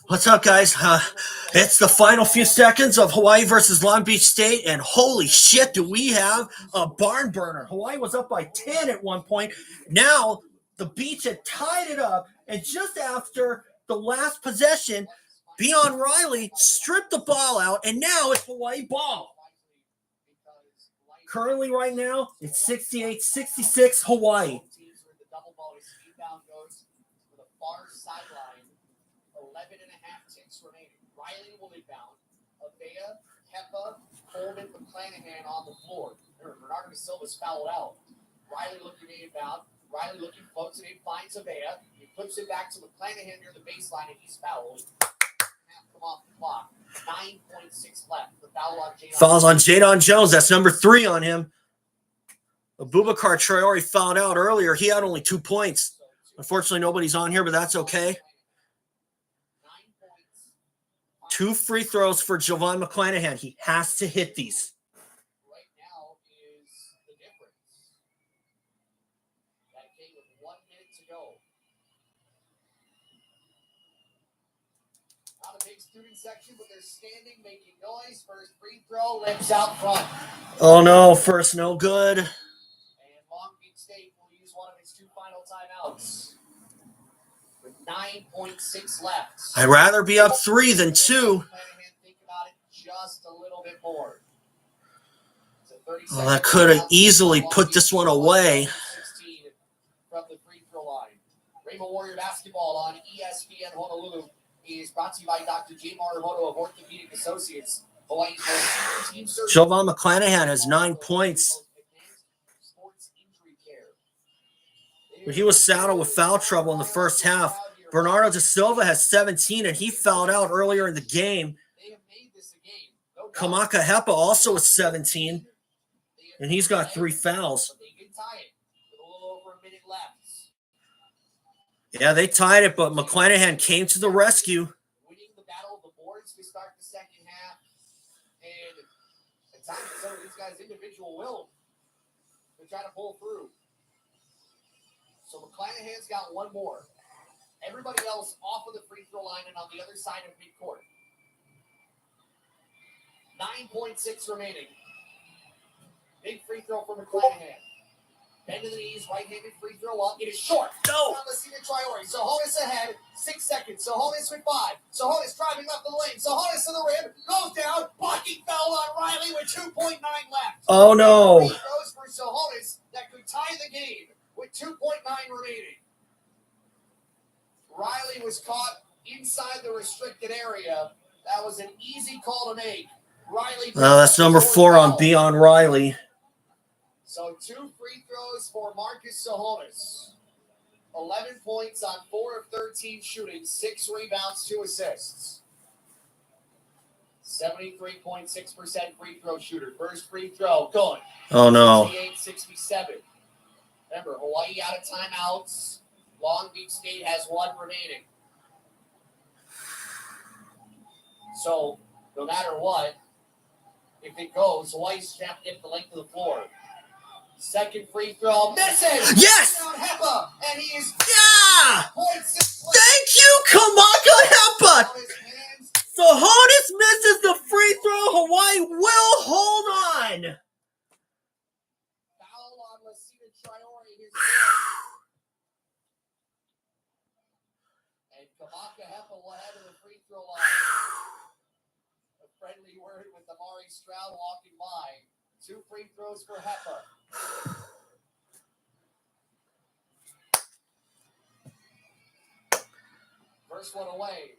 What's up, guys? It's the final few seconds of Hawaii versus Long Beach State, and holy shit, do we have a barn burner. Hawaii was up by 10 at one point. Now, the Beach had tied it up, and just after the last possession, Beon Riley stripped the ball out, and now it's Hawaii ball. Currently, right now, it's 68-66 Hawaii. Riley will inbound. Avea, Kepa, Coleman, McClanahan on the floor. Bernardo Silva's fouled out. Riley looking to inbound. Riley looking, floats it in, finds Avea. He flips it back to McClanahan near the baseline, and he's fouled. Half come off the clock. 9.6 left. The foul on Jadon. Fouls on Jadon Jones. That's number 3 on him. Abubakar Traore fouled out earlier. He had only 2 points. Unfortunately, nobody's on here, but that's okay. 2 free throws for Javon McClanahan. He has to hit these. Right now is the difference. That came with 1 minute to go. Not a big student section, but they're standing, making noise. First free throw, lips out front. Oh, no. First, no good. And Long Beach State will use one of its 2 final timeouts. With 9.6 left. I'd rather be up 3 than 2. Think about it just a little bit more. Well, that could have easily put this one away. 16 from the free throw line. Rainbow Warrior basketball on ESPN Honolulu is brought to you by Dr. J. Marimoto of Orthopedic Associates. Hawaii's most team surgeon. Javon McClanahan has 9 points. Sports injury care. But he was saddled with foul trouble in the first half. Bernardo da Silva has 17, and he fouled out earlier in the game. They have made this a game. No doubt. Kamaka Hepa also with 17, and he's got 3 fouls. But they can tie it with a little over a minute left. Yeah, they tied it, but McClanahan came to the rescue. Winning the battle of the boards to start the second half. And at times, some of these guys' individual will to try to pull through. So McClanahan's got 1 more. Everybody else off of the free throw line and on the other side of midcourt. 9.6 remaining. Big free throw for McClanahan. Bend to the knees, right-handed free throw up. It is short. No. Traore. Sohonis ahead. 6 seconds. Sohonis with 5. Sohonis driving up the lane. Sohonis to the rim. Goes down. Blocking foul on Riley with 2.9 left. Oh, no. Free throws for Sohonis that could tie the game with 2.9 remaining. Riley was caught inside the restricted area. That was an easy call to make. Riley. That's number 4 on Beon Riley. So 2 free throws for Marcus Sohonis. 11 points on 4 of 13 shooting, 6 rebounds, 2 assists. 73.6% free throw shooter. First free throw, going. Oh, no. 68-67. Remember, Hawaii out of timeouts. Long Beach State has 1 remaining. So, no matter what, if it goes, Hawaii's going to have to get the length of the floor. Second free throw, misses! Yes! Down Hepa, and he is... Yeah! 0.6. Thank you, Kamaka Hepa! Sohonis misses the free throw. Hawaii will hold on. Foul on Lasita Traore. And Kamaka Hepa will head to the free throw line. A friendly word with Amari Stroud walking by. 2 free throws for Hepa. First one away.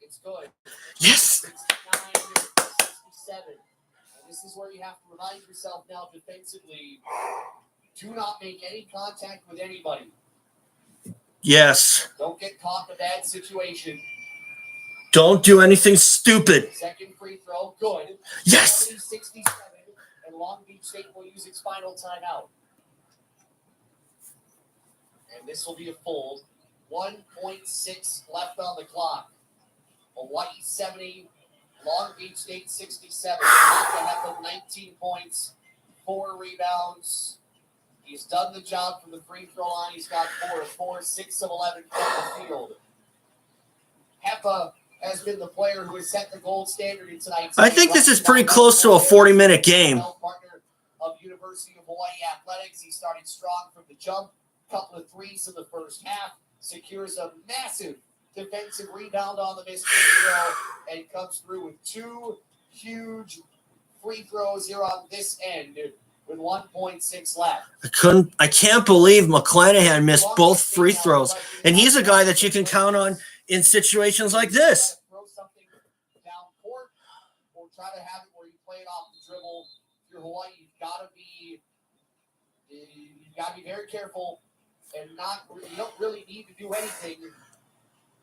It's good. Yes. 69-67. And this is where you have to remind yourself now defensively, do not make any contact with anybody. Yes. Don't get caught in a bad situation. Don't do anything stupid. Second free throw, good. Yes. 70-67, and Long Beach State will use its final timeout. And this will be a full 1.6 left on the clock. Hawaii 70, Long Beach State 67. Kamaka Hepa 19 points, 4 rebounds, He's done the job from the free throw line. He's got 4 of 4, 6 of 11 from the field. Hepa has been the player who has set the gold standard in tonight's I think this is pretty close to a 40-minute game. Partner of University of Hawaii Athletics. He started strong from the jump. Couple of threes in the first half. Secures a massive defensive rebound on the missed free throw and comes through with 2 huge free throws here on this end with 1.6 left. I can't believe McClanahan missed both free throws, and he's a guy that you can count on in situations like this. Throw something down court or try to have it where you play it off the dribble. If you're Hawaii, you've got to be very careful and you don't really need to do anything.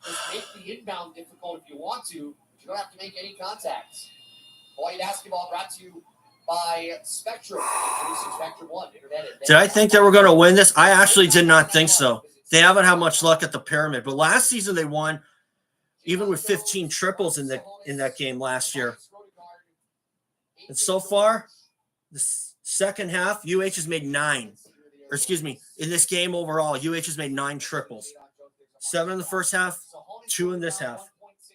Just make the inbound difficult if you want to. You don't have to make any contacts. Hawaii basketball brought to you by Spectrum. Introducing Spectrum One. Did I think they were going to win this? I actually did not think so. They haven't had much luck at the Pyramid, but last season they won, even with 15 triples in that game last year. And so far, the second half, UH has made 9. Or excuse me, in this game overall, UH has made 9 triples. 7 in the first half, 2 in this half. Let's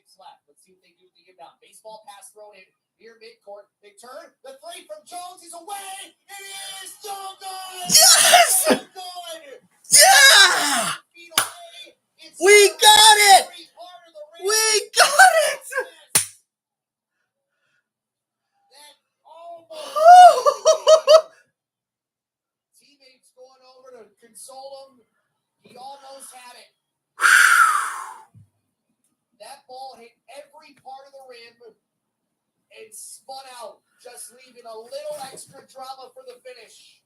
see what they do with the inbound. Baseball pass thrown in near midcourt. They turn. The 3 from Jones is away. It is so good. Yes! So good. Yeah! Feet away. It's We got it! every part of the rim. We got it! That almost teammates going over to console him. He almost had it. That ball hit every part of the rim and spun out, just leaving a little extra drama for the finish.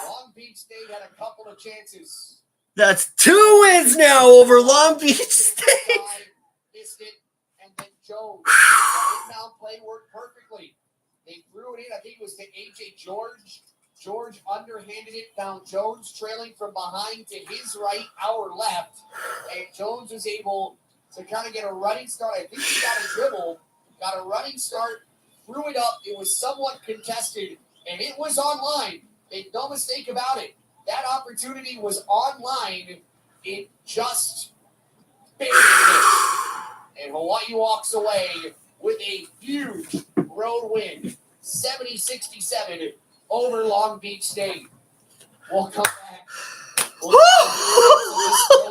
Long Beach State had a couple of chances. That's 2 wins now over Long Beach State. Missed it, and then Jones. The inbound play worked perfectly. They threw it in, I think it was to A.J. George. George underhanded it, found Jones trailing from behind to his right, our left. And Jones was able to kind of get a running start. I think he got a dribble, got a running start, threw it up. It was somewhat contested, and it was online. Make no mistake about it. That opportunity was online. It just barely missed. And Hawaii walks away with a huge road win, 70-67 over Long Beach State. We'll come back. We'll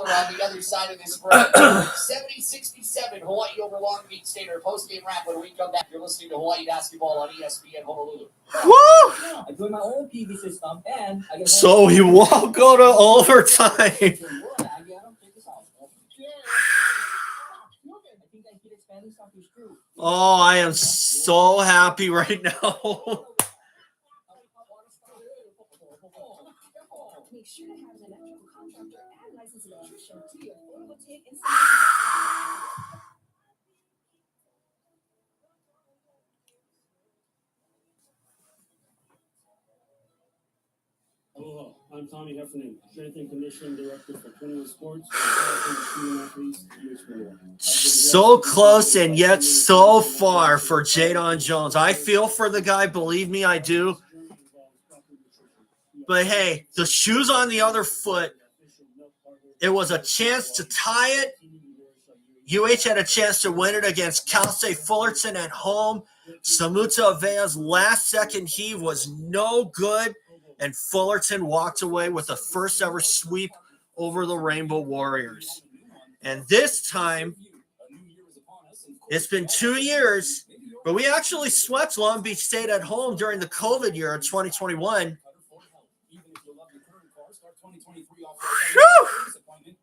on the other side of this break. 70-67, Hawaii over Long Beach State. Our post-game wrap when we come back. You're listening to Hawaii Basketball on ESPN Honolulu. Woo! I joined my own PV system, and I get So we won't go to overtime. Oh, I am so happy right now. Make sure to have an electrical contractor and licensed electrician to your photovoltaic installation. Aloha, I'm Tommy Heffernan, Strength and Conditioning Director for 21 Sports, So close and yet so far for Jadon Jones. I feel for the guy, believe me, I do. But hey, the shoe's on the other foot. It was a chance to tie it. UH had a chance to win it against Cal State Fullerton at home. Samuta Avea's last second heave was no good, and Fullerton walked away with a first ever sweep over the Rainbow Warriors. And this time, it's been 2 years, but we actually swept Long Beach State at home during the COVID year of 2021.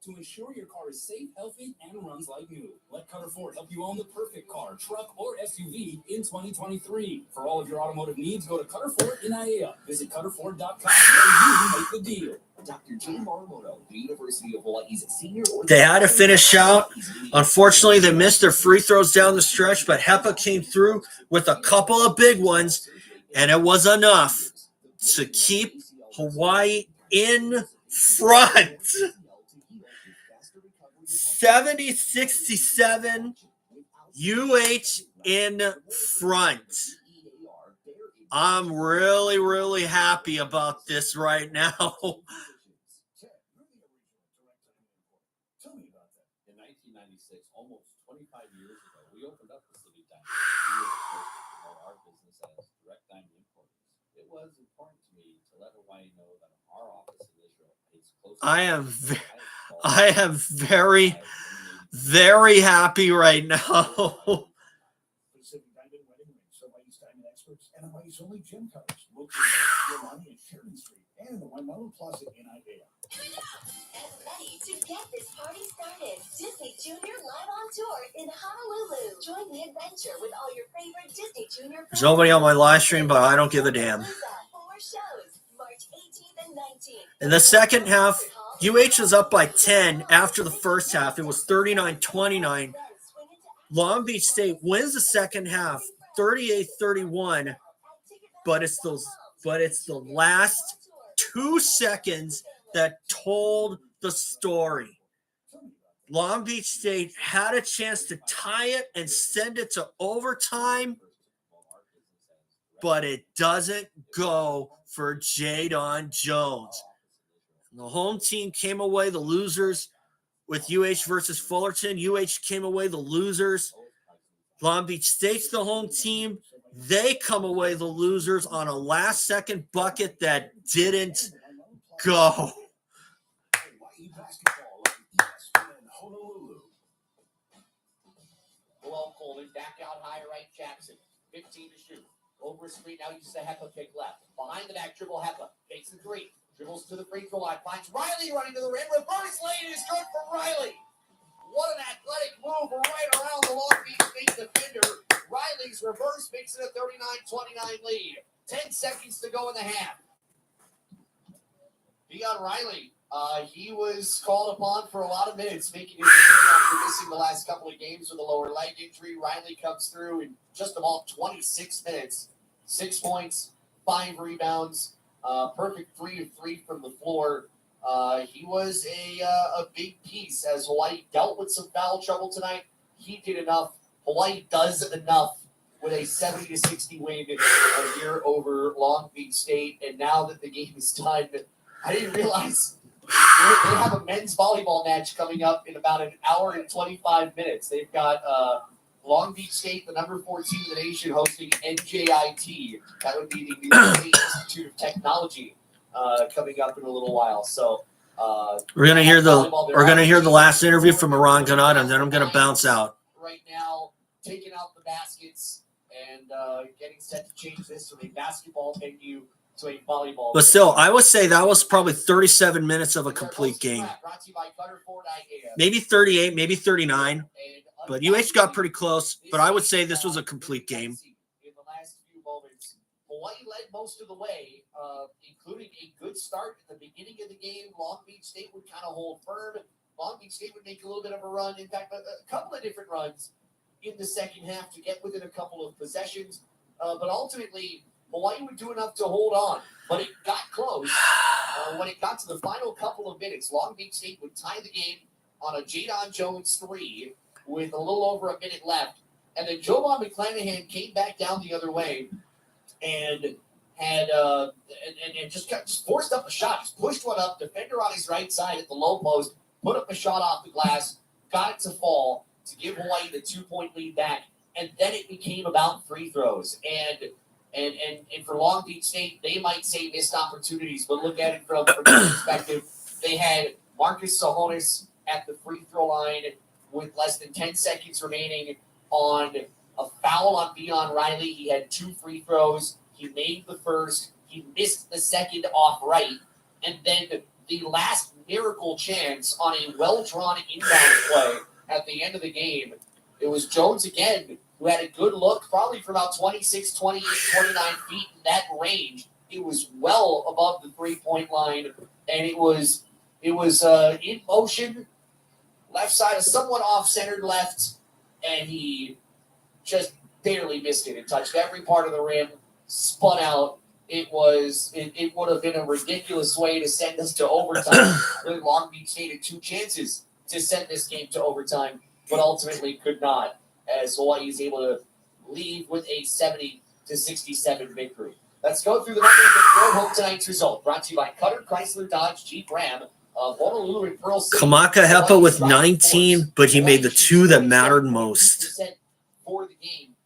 To ensure your car is safe, healthy, and runs like new. Let Cutter Ford help you own the perfect car, truck, or SUV in 2023. For all of your automotive needs, go to Cutter Ford in Aiea. Visit CutterFord.com where you make the deal. Dr. Jay Morimoto, the University of Hawaii's senior. They had to finish out. Unfortunately, they missed their free throws down the stretch, but Hepa came through with a couple of big ones, and it was enough to keep Hawaii in front. 70-67, UH in front. I'm really, really happy about this right now. Ted, you're the original direct time import. Tell me about that. In 1996, almost 25 years ago, we opened up the City Diamond. We were the first to promote our business as direct diamond importers. It was important to me to let Hawaii know that our office in Israel pays close I am very, very happy right now. Pacific Diamond Wedding Rings, Hawaii's diamond experts, and Hawaii's only gem cutters. Located at Yolani and Sheridan Street, and in the Waimalu Plaza in Aiea. Get ready to get this party started. Disney Junior live on tour in Honolulu. Join the adventure with all your favorite Disney Junior. There's nobody on my live stream, but I don't give a damn. 4 shows, March 18th and 19th. In the second half, UH was up by 10 after the first half. It was 39-29. Long Beach State wins the second half, 38-31. But it's the last 2 seconds that told the story. Long Beach State had a chance to tie it and send it to overtime, but it doesn't go for Jadon Jones. The home team came away the losers with UH versus Fullerton. UH came away the losers. Long Beach State's the home team. They come away the losers on a last-second bucket that didn't go. Hawaii basketball on ESPN Honolulu. Well, Coleman back out high right. Jackson 15 to shoot. Over a screen now. Uses a Hepa pick left. Behind the back dribble. Hepa makes the three. Dribbles to the free throw line. Finds Riley running to the rim. Reverse lane is good for Riley. What an athletic move right around the Long Beach State defender. Riley's reverse makes it a 39-29 lead. 10 seconds to go in the half. Dion Riley, he was called upon for a lot of minutes, making his return after missing the last couple of games with a lower leg injury. Riley comes through in just about 26 minutes. 6 points, 5 rebounds, perfect 3 of 3 from the floor. He was a big piece as Hawaii dealt with some foul trouble tonight. He did enough. Hawaii does enough with a 70-60 win here over Long Beach State. And now that the game is done, I didn't realize they have a men's volleyball match coming up in about an hour and 25 minutes. They've got Long Beach State, the number 4 team in the nation, hosting NJIT. That would be the New York State Institute of Technology coming up in a little while. So We're gonna hear the last interview from Iran Ganat, and then I'm gonna bounce out. Right now, taking out the baskets and getting set to change this from a basketball venue to a volleyball. But still, I would say that was probably 37 minutes of a complete game. Brought to you by Cutter Ford IAF. Maybe 38, maybe 39. But UH got pretty close. But I would say this was a complete game. In the last few moments, Hawaii led most of the way, including a good start at the beginning of the game. Long Beach State would kind of hold firm. Long Beach State would make a little bit of a run. In fact, a couple of different runs in the second half to get within a couple of possessions. But ultimately, Hawaii would do enough to hold on. But it got close. When it got to the final couple of minutes, Long Beach State would tie the game on a Jadon Jones 3 with a little over a minute left. And then Jovan McClanahan came back down the other way and had and just forced up a shot. Just pushed one up. Defender on his right side at the low post. Put up a shot off the glass. Got it to fall to give Hawaii the 2-point lead back. And then it became about free throws. And for Long Beach State, they might say missed opportunities, but look at it from their perspective. They had Marcus Sahonis at the free throw line with less than 10 seconds remaining on a foul on Dion Riley. He had 2 free throws. He made the first. He missed the second off right. And then the last miracle chance on a well-drawn inbound play at the end of the game, it was Jones again who had a good look, probably for about 26, 28, 29 feet in that range. It was well above the 3-point line, and it was in motion, left side, a somewhat off-centered left, and he just barely missed it. It touched every part of the rim, spun out. It would have been a ridiculous way to send us to overtime. Really, Long Beach State had 2 chances to send this game to overtime, but ultimately could not, as Hawaii is able to leave with a 70-67 victory. Let's go through the numbers that drove home tonight's result. Brought to you by Cutter, Chrysler, Dodge, Jeep, Ram, Honolulu, and Pearl City. Kamaka Hepa with 19, but he made the two that mattered most. For the game,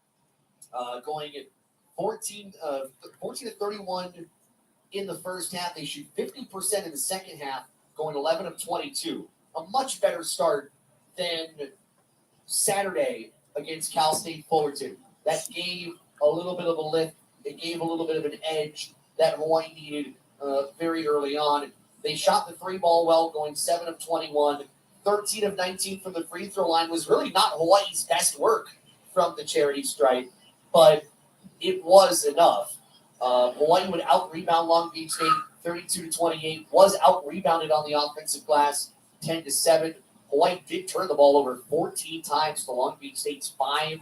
going at 14 to 31 in the first half. They shoot 50% in the second half, going 11 of 22. A much better start than Saturday against Cal State Fullerton. That gave a little bit of a lift. It gave a little bit of an edge that Hawaii needed very early on. They shot the three ball well, going 7 of 21. 13 of 19 from the free throw line was really not Hawaii's best work from the charity stripe, but it was enough. Hawaii would out-rebound Long Beach State 32-28, was out-rebounded on the offensive glass 10-7. Hawaii did turn the ball over 14 times to Long Beach State's 5,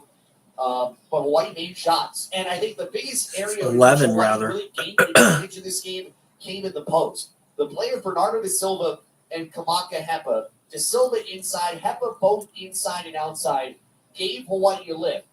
but Hawaii made shots. And I think the biggest area 11 Hawaii rather really gained advantage in this game came in the post. The player Bernardo da Silva and Kamaka Hepa, da Silva inside, Hepa both inside and outside, gave Hawaii a lift.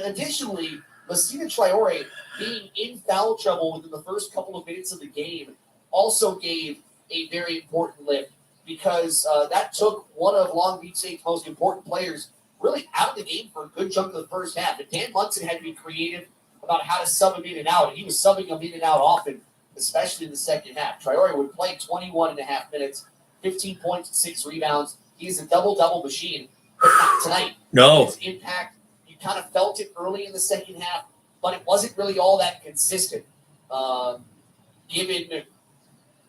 Additionally, Messina Traore being in foul trouble within the first couple of minutes of the game also gave a very important lift because that took one of Long Beach State's most important players really out of the game for a good chunk of the first half. And Dan Munson had to be creative about how to sub him in and out, and he was subbing him in and out often, especially in the second half. Traore would play 21 and a half minutes, 15 points and 6 rebounds. He's a double-double machine, but not tonight. No. His impact, you kind of felt it early in the second half, but it wasn't really all that consistent, given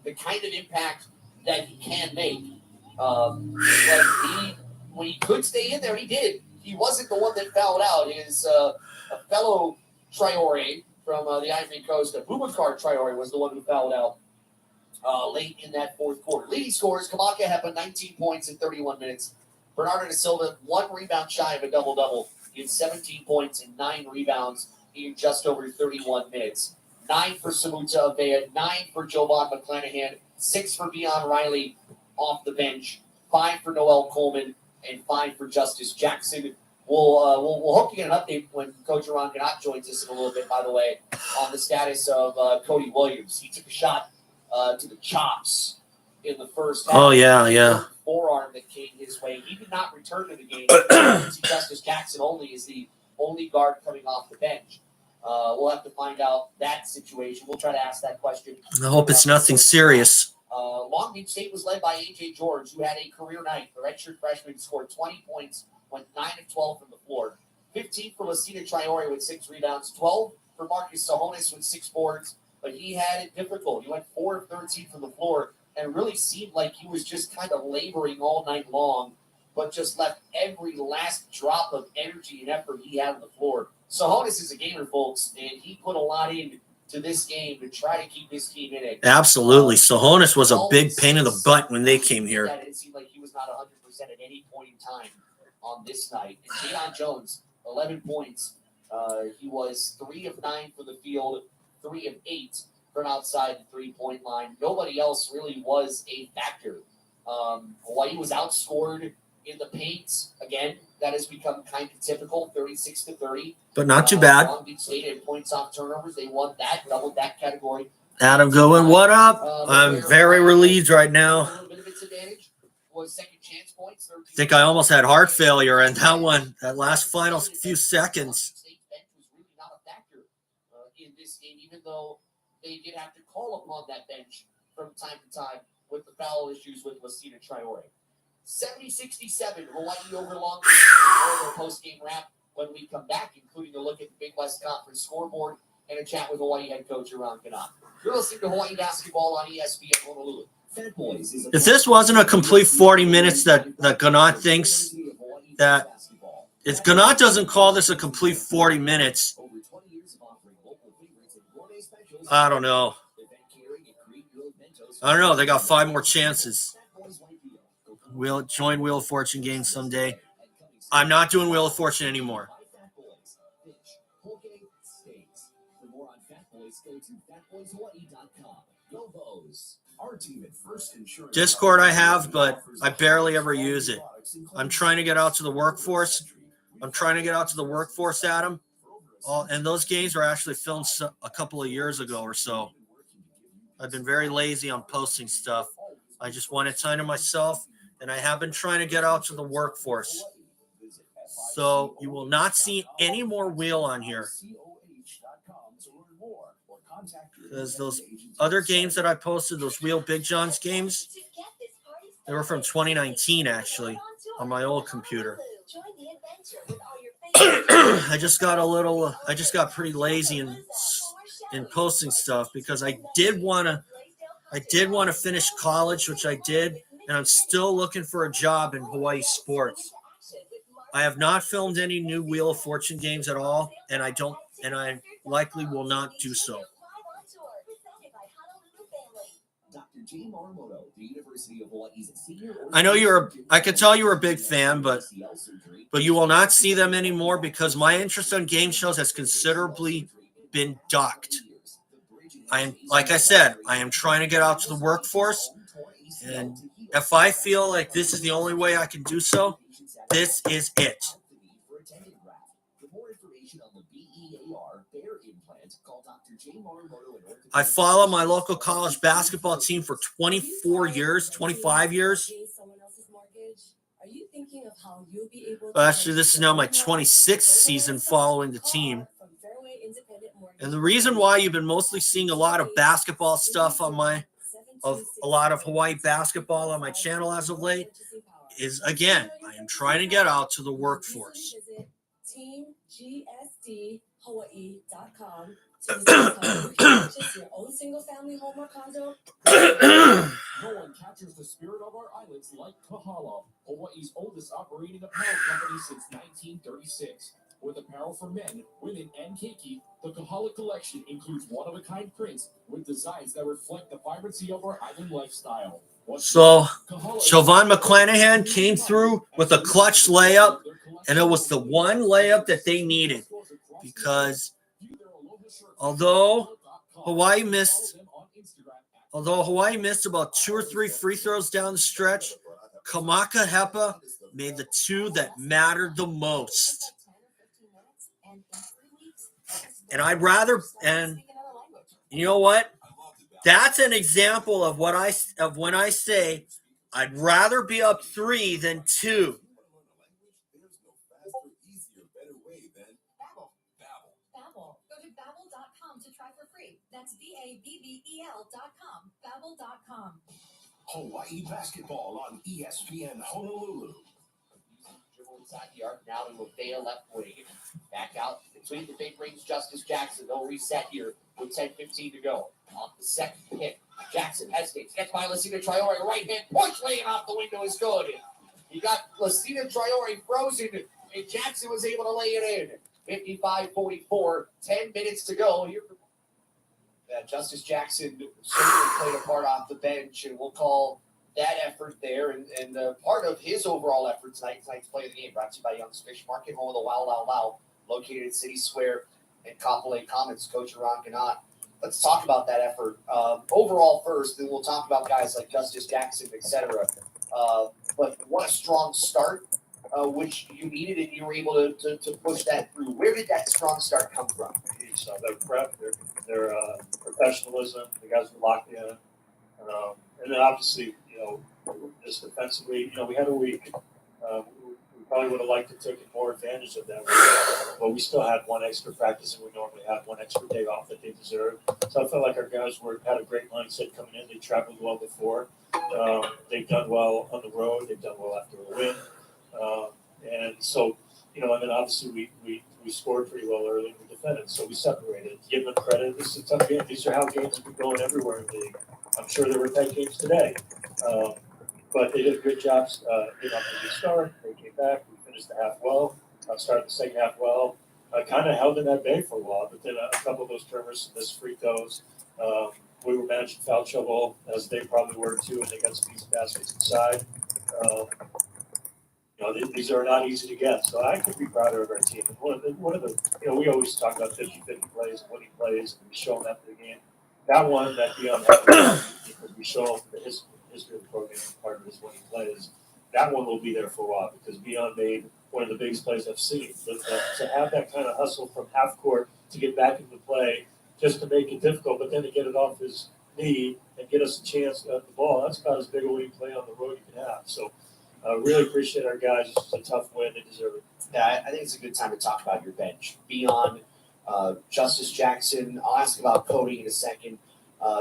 the kind of impact that he can make. But when he could stay in there, he did. He wasn't the one that fouled out. His a fellow Traore from the Ivory Coast, Boubacar Traore, was the one who fouled out late in that fourth quarter. Leading scorers, Kamaka Hepa, 19 points in 31 minutes. Bernardo da Silva, 1 rebound shy of a double-double. He had 17 points and 9 rebounds in just over 31 minutes. 9 for Samuta Avea, 9 for Jovan McClanahan, 6 for Beion Riley off the bench, 5 for Noel Coleman, and 5 for Justice Jackson. We'll hope to get an update when Coach Ron Ganot joins us in a little bit, by the way, on the status of Cody Williams. He took a shot to the chops in the first half. Oh, yeah. Forearm that came his way. He did not return to the game. Justice Jackson only is the only guard coming off the bench. We'll have to find out that situation. We'll try to ask that question. I hope it's nothing serious. Long Beach State was led by A.J. George, who had a career night. The redshirt freshman scored 20 points, went 9 of 12 from the floor. 15 for Messina Traore with 6 rebounds. 12 for Marcus Sahonis with 6 boards. But he had it difficult. He went 4 of 13 from the floor and really seemed like he was just kind of laboring all night long, but just left every last drop of energy and effort he had on the floor. Sahonis is a gamer, folks, and he put a lot into this game to try to keep his team in it. Absolutely. Sahonis was a big pain in the butt when they came here. Yeah, it seemed like he was not 100% at any point in time on this night. And Jadon Jones, 11 points. He was 3 of 9 for the field, 3 of 8 from outside the three-point line. Nobody else really was a factor. Hawaii was outscored in the paint. Again, that has become kind of typical, 36-30. But not too bad. Long Beach State had points off turnovers. They won that, doubled that category. Adam going, what up? I'm very relieved right now. A little bit of its advantage was second chance points. I think I almost had heart failure in that one, that last final few seconds. State bench was really not a factor in this game, even though they did have to call upon that bench from time to time with the foul issues with Messina Traore. 70-67, Hawaii over Long Beach State. Their post-game wrap when we come back, including a look at the Big West Conference scoreboard and a chat with Hawaii head coach Ron Ganot. You're listening to Hawaii Basketball on ESPN Honolulu. If this wasn't a complete 40 minutes that Ganot thinks that if Ganot doesn't call this a complete 40 minutes, I don't know. They got 5 more chances. We'll join Wheel of Fortune games someday. I'm not doing Wheel of Fortune anymore. Discord I have, but I barely ever use it. I'm trying to get out to the workforce. Adam. and those games were actually filmed a couple of years ago or so. I've been very lazy on posting stuff. I just wanted time to myself, and I have been trying to get out to the workforce. So you will not see any more wheel on here. Because those other games that I posted, those Wheel Big John's games, they were from 2019 actually on my old computer. I just got pretty lazy in posting stuff because I did want to finish college, which I did, and I'm still looking for a job in Hawaii sports. I have not filmed any new Wheel of Fortune games at all, and I likely will not do so. I know I could tell you were a big fan, but you will not see them anymore because my interest in game shows has considerably been docked. Like I said, I am trying to get out to the workforce, and if I feel like this is the only way I can do so, this is it. I follow my local college basketball team for 24 years, 25 years. Actually, this is now my 26th season following the team. And the reason why you've been mostly seeing a lot of basketball stuff on a lot of Hawaii basketball on my channel as of late is, again, I am trying to get out to the workforce. TeamGSDHawaii.com to purchase your own single-family home or condo. No one captures the spirit of our islands like Kahala, Hawaii's oldest operating apparel company since 1936. With apparel for men, women, and keiki, the Kahala collection includes one-of-a-kind prints with designs that reflect the vibrancy of our island lifestyle. So, Siobhan McClanahan came through with a clutch layup, and it was the one layup that they needed because although Hawaii missed about 2 or 3 free throws down the stretch, Kamaka Hepa made the 2 that mattered the most. And you know what? That's an example of when I say I'd rather be up 3 than 2. That's BABBEL.com. Babbel.com. Hawaii basketball on ESPN Honolulu. Dribble inside the arc now to Avea left wing. Back out between the big rings. Justice Jackson. They'll reset here with 10:15 to go. Off the second pick. Jackson hesitates. Gets by Lacina Traore. Right hand push laying off the window is good. He got Lacina Traore frozen, and Jackson was able to lay it in. 55-44. 10 minutes to go. Here. Justice Jackson certainly played a part off the bench, and we'll call that effort there. And part of his overall effort tonight's play of the game, brought to you by Young's Fish Market, home of the Wow Lao Lao, located at City Square and Kapolei Commons. Coach Ron Ganot. Let's talk about that effort overall first, then we'll talk about guys like Justice Jackson, etc. But what a strong start, which you needed, and you were able to push that through. Where did that strong start come from? So their prep, their professionalism, the guys were locked in, and then obviously, just defensively, we had a week. We probably would have liked to take more advantage of that week, but we still had one extra practice, and we normally have one extra day off that they deserve. So I felt like our guys had a great mindset coming in. They traveled well before. They've done well on the road. They've done well after a win, and so and then obviously we scored pretty well early and we defended, so we separated. Give them credit. This is a tough game. These are how games have been going everywhere in the league. I'm sure there were tight games today, but they did a good job getting off to a good start. They came back. We finished the half well. Started the second half well. Kind of held in that bay for a while, but then a couple of those turnovers, missed free throws. We were managing foul trouble, as they probably were too, and they got some easy baskets inside. These are not easy to get, so I could be prouder of our team. And one of the we always talk about 50-50 plays and winning plays, and we show them after the game. That one, that Dion had, because we show them the history of the program, part of his winning plays. That one will be there for a while because Dion made one of the biggest plays I've seen. But to have that kind of hustle from half court to get back into play, just to make it difficult, but then to get it off his knee and get us a chance at the ball, that's about as big a winning play on the road you can have. So really appreciate our guys. It's a tough win. They deserve it. Yeah, I think it's a good time to talk about your bench. Beyond Justice Jackson, I'll ask about Cody in a second.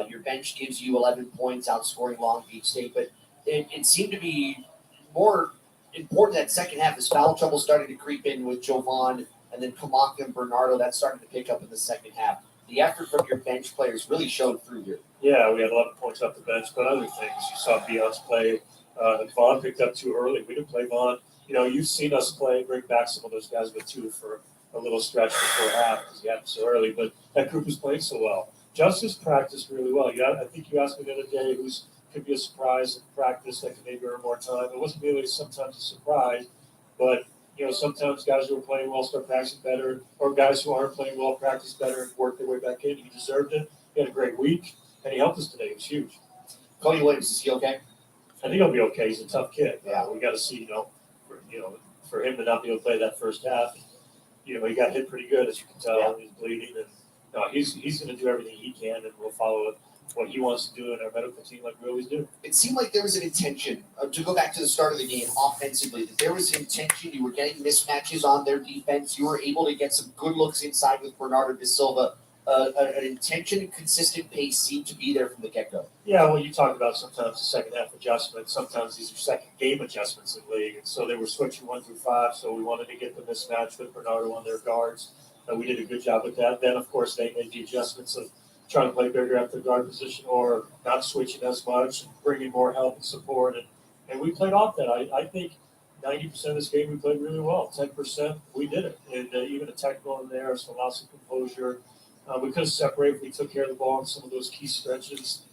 Your bench gives you 11 points, outscoring Long Beach State, but it seemed to be more important that second half as foul trouble started to creep in with Jovan and then Kamaka and Bernardo. That started to pick up in the second half. The effort from your bench players really showed through here. Yeah, we had 11 points off the bench, but other things. You saw Beyonce play. Vaughn picked up too early. We didn't play Vaughn. You've seen us bring back some of those guys with two for a little stretch before half because he happened so early, but that group was playing so well. Justice practiced really well. I think you asked me the other day who's could be a surprise in practice that could maybe earn more time. It wasn't really sometimes a surprise, but sometimes guys who are playing well start practicing better, or guys who aren't playing well practice better and work their way back in. He deserved it. He had a great week, and he helped us today. It was huge. Cody Williams, is he okay? I think he'll be okay. He's a tough kid. Yeah. We got to see, for him to not be able to play that first half, he got hit pretty good, as you can tell. Yeah. He's bleeding, and he's going to do everything he can, and we'll follow what he wants to do in our medical team like we always do. It seemed like there was an intention, to go back to the start of the game offensively, that there was an intention. You were getting mismatches on their defense. You were able to get some good looks inside with Bernardo da Silva. An intention and consistent pace seemed to be there from the get-go. Yeah, well, you talked about sometimes the second half adjustments. Sometimes these are second game adjustments in the league. And so they were switching 1 through 5, so we wanted to get the mismatch with Bernardo on their guards. We did a good job with that. Then, of course, they made the adjustments of trying to play bigger at the guard position or not switching as much and bringing more help and support. And we played off that. I think 90% of this game we played really well. 10% we did it. And even a technical in there, so lots of composure. We could have separated if we took care of the ball in some of those key stretches,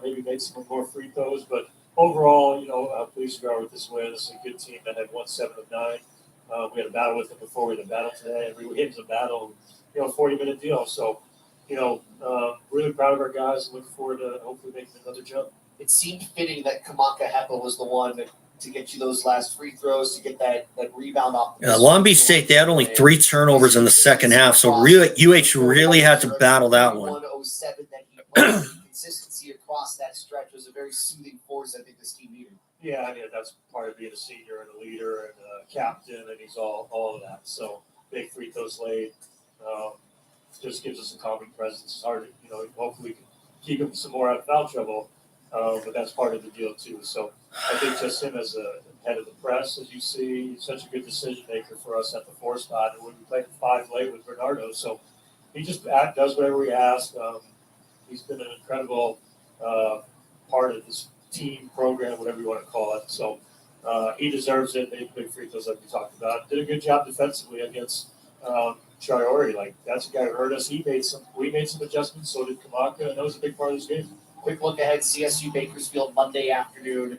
maybe made some more free throws. But overall, how pleased we are with this win. This is a good team that had won 7 of 9. We had a battle with them before we had a battle today. And we were hitting the battle, 40-minute deal. So, really proud of our guys and looking forward to hopefully making another jump. It seemed fitting that Kamaka Hepa was the one to get you those last free throws, to get that rebound off. Long Beach State, they had only 3 turnovers in the second half, so really, UH really had to battle that one. 107 that he played. Consistency across that stretch was a very soothing force I think this team needed. Yeah, that's part of being a senior and a leader and a captain, and he's all of that. So big free throws late. Just gives us a calming presence. It's hard to, hopefully we can keep him some more out of foul trouble, but that's part of the deal too. So I think just him as a head of the press, as you see, he's such a good decision maker for us at the 4 spot. And when we played 5 late with Bernardo, so he just does whatever we ask. He's been an incredible part of this team program, whatever you want to call it. So he deserves it. Made big free throws like we talked about. Did a good job defensively against Chiari. That's a guy who hurt us. We made some adjustments. So did Kamaka, and that was a big part of this game. Quick look ahead, CSU Bakersfield Monday afternoon.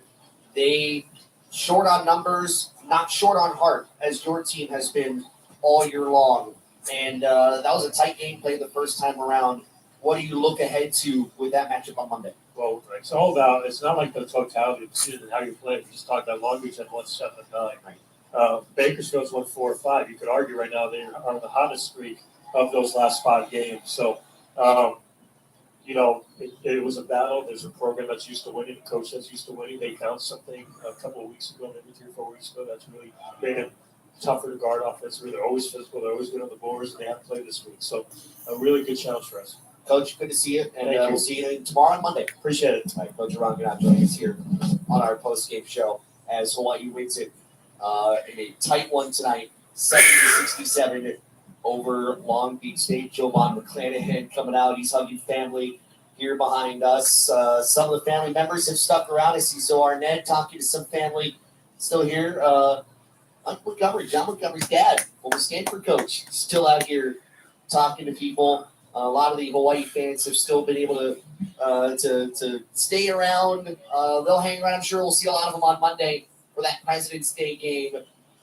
They short on numbers, not short on heart, as your team has been all year long. And that was a tight game played the first time around. What do you look ahead to with that matchup on Monday? Well, it's all about, it's not like the totality of the season and how you play. We just talked about Long Beach had won 7 of 9. Bakersfield's won 4 or 5. You could argue right now they are on the hottest streak of those last 5 games. So, it was a battle. There's a program that's used to winning, a coach that's used to winning. They found something a couple of weeks ago, maybe 3 or 4 weeks ago, that's really made it tougher to guard offensively. They're always physical. They're always good on the boards, and they haven't played this week. So, a really good challenge for us. Coach, good to see you, and Thank you. we'll see you tomorrow on Monday. Appreciate it. All right, Coach Ron Gannett joining us here on our post-game show as Hawaii wins it in a tight one tonight, 70-67 over Long Beach State. Jovan McClanahan coming out. He's hugging family here behind us. Some of the family members have stuck around. I see Zohar Ned talking to some family still here. John Montgomery's dad, former Stanford coach, still out here talking to people. A lot of the Hawaii fans have still been able to stay around. They'll hang around. I'm sure we'll see a lot of them on Monday for that President's Day game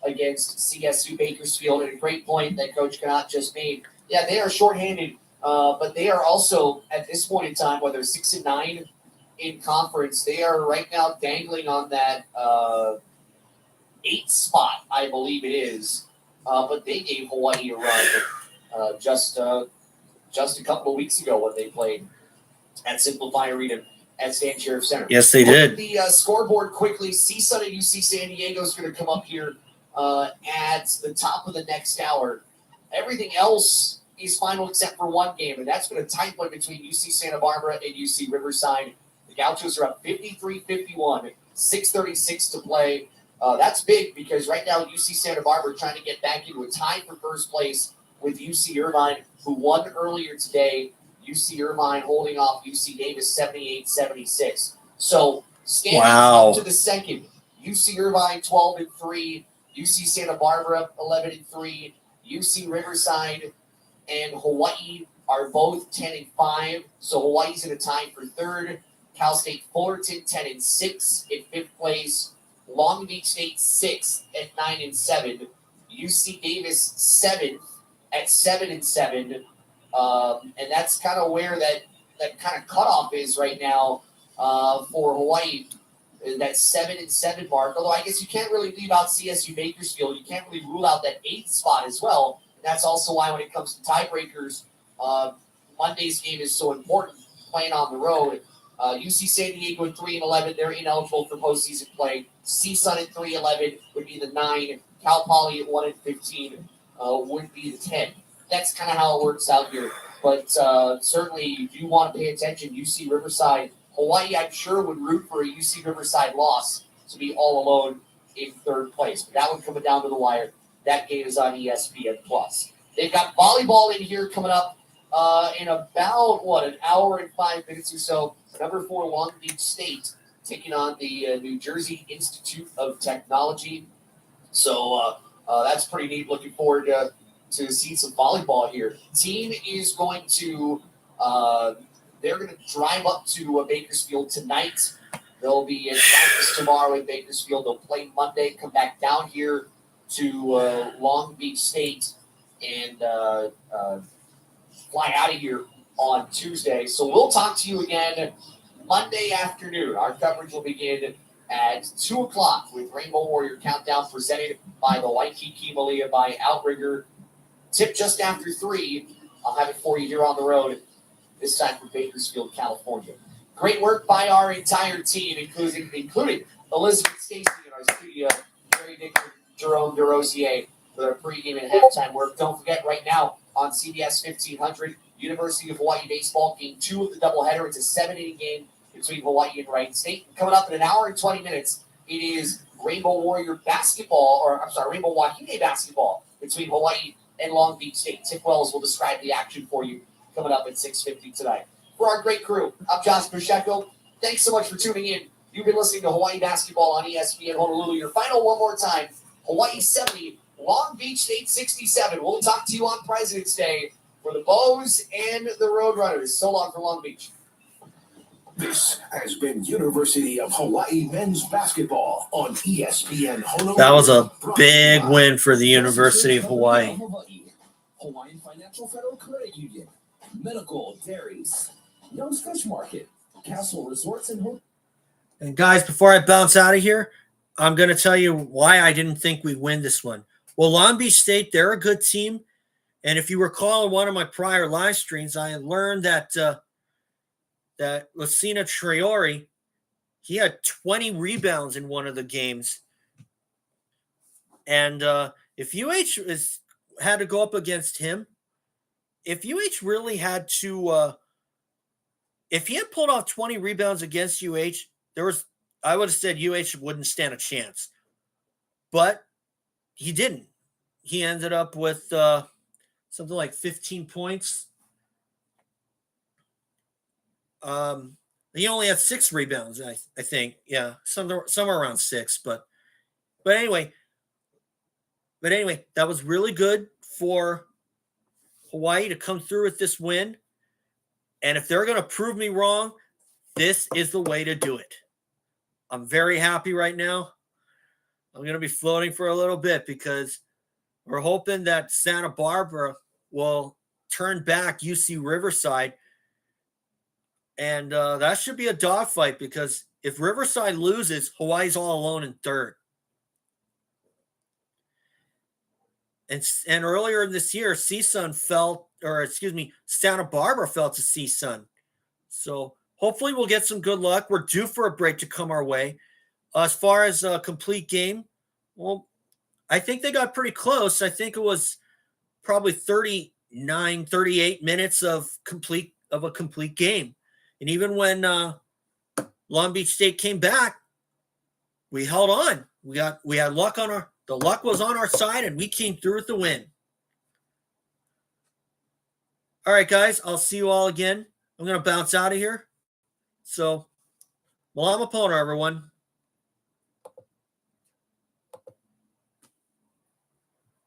against CSU Bakersfield. And a great point that Coach Gannett just made. Yeah, they are shorthanded, but they are also, at this point in time, whether 6 and 9 in conference, they are right now dangling on that 8th spot, I believe it is. But they gave Hawaii a run just a couple of weeks ago when they played at Simplify Arena at Stan Sheriff Center. Yes, they Look did. at the scoreboard quickly. CSUN and UC San Diego is going to come up here at the top of the next hour. Everything else is final except for one game, and that's been a tight one between UC Santa Barbara and UC Riverside. The Gauchos are up 53-51, 6:36 to play. That's big because right now UC Santa Barbara trying to get back into a tie for first place with UC Irvine, who won earlier today. UC Irvine holding off UC Davis 78-76. So standing up to the second, UC Irvine 12-3, UC Santa Barbara 11-3, UC Riverside and Hawaii are both 10-5. So Hawaii's in a tie for third. Cal State Fullerton 10-6 in fifth place. Long Beach State 6th at 9-7. UC Davis 7th at 7-7. And that's kind of where that kind of cutoff is right now for Hawaii, that 7-7 mark. Although I guess you can't really leave out CSU Bakersfield. You can't really rule out that 8th spot as well. And that's also why when it comes to tiebreakers, Monday's game is so important, playing on the road. UC San Diego at 3-11, they're ineligible for postseason play. CSUN at 3-11 would be the 9. Cal Poly at 1-15 would be the 10. That's kind of how it works out here. But certainly, if you want to pay attention, UC Riverside, Hawaii, I'm sure, would root for a UC Riverside loss to be all alone in third place. But that one coming down to the wire. That game is on ESPN+. They've got volleyball in here coming up in about, an hour and 5 minutes or so. Number 4, Long Beach State, taking on the New Jersey Institute of Technology. So that's pretty neat. Looking forward to see some volleyball here. Team is going to they're going to drive up to Bakersfield tonight. They'll be in practice tomorrow in Bakersfield. They'll play Monday, come back down here to Long Beach State and fly out of here on Tuesday. So we'll talk to you again Monday afternoon. Our coverage will begin at 2 o'clock with Rainbow Warrior Countdown presented by the Waikiki Malia by Outrigger. Tip just after 3. I'll have it for you here on the road, this time from Bakersfield, California. Great work by our entire team, including Elizabeth Stacy in our studio, Jerry Dicker, Jerome DeRosier for their pregame and halftime work. Don't forget, right now on CBS 1500, University of Hawaii baseball, game 2 of the doubleheader. It's a 7-inning game between Hawaii and Wright State. Coming up in an hour and 20 minutes, it is Rainbow Warrior basketball, Rainbow Wahine basketball between Hawaii and Long Beach State. Tick Wells will describe the action for you coming up at 6:50 tonight. For our great crew, I'm Josh Pacheco. Thanks so much for tuning in. You've been listening to Hawaii basketball on ESPN Honolulu. Your final one more time, Hawaii 70, Long Beach State 67. We'll talk to you on President's Day for the Bows and the Roadrunners. So long for Long Beach. This has been University of Hawaii men's basketball on ESPN Honolulu. That was a big win for the University of Hawaii. Hawaiian Financial Federal Credit Union, Medical Dairies, Young's Fish Market, Castle Resorts and Hotels. And guys, before I bounce out of here, I'm going to tell you why I didn't think we'd win this one. Well, Long Beach State, they're a good team. And if you recall in one of my prior live streams, I learned that that Lucina Traore, he had 20 rebounds in one of the games. And if UH had to go up against him, if UH really had to, if he had pulled off 20 rebounds against UH, I would have said UH wouldn't stand a chance. But he didn't. He ended up with something like 15 points. He only had 6 rebounds, I think. Yeah, somewhere around 6. But anyway, that was really good for Hawaii to come through with this win. And if they're going to prove me wrong, this is the way to do it. I'm very happy right now. I'm going to be floating for a little bit because we're hoping that Santa Barbara will turn back UC Riverside. And that should be a dogfight because if Riverside loses, Hawaii's all alone in third. And earlier this year, Santa Barbara fell to CSUN. So hopefully we'll get some good luck. We're due for a break to come our way. As far as a complete game, well, I think they got pretty close. I think it was probably 38 minutes of a complete game. And even when Long Beach State came back, we held on. We had luck the luck was on our side, and we came through with the win. All right, guys, I'll see you all again. I'm going to bounce out of here. So, Malama Pono, everyone.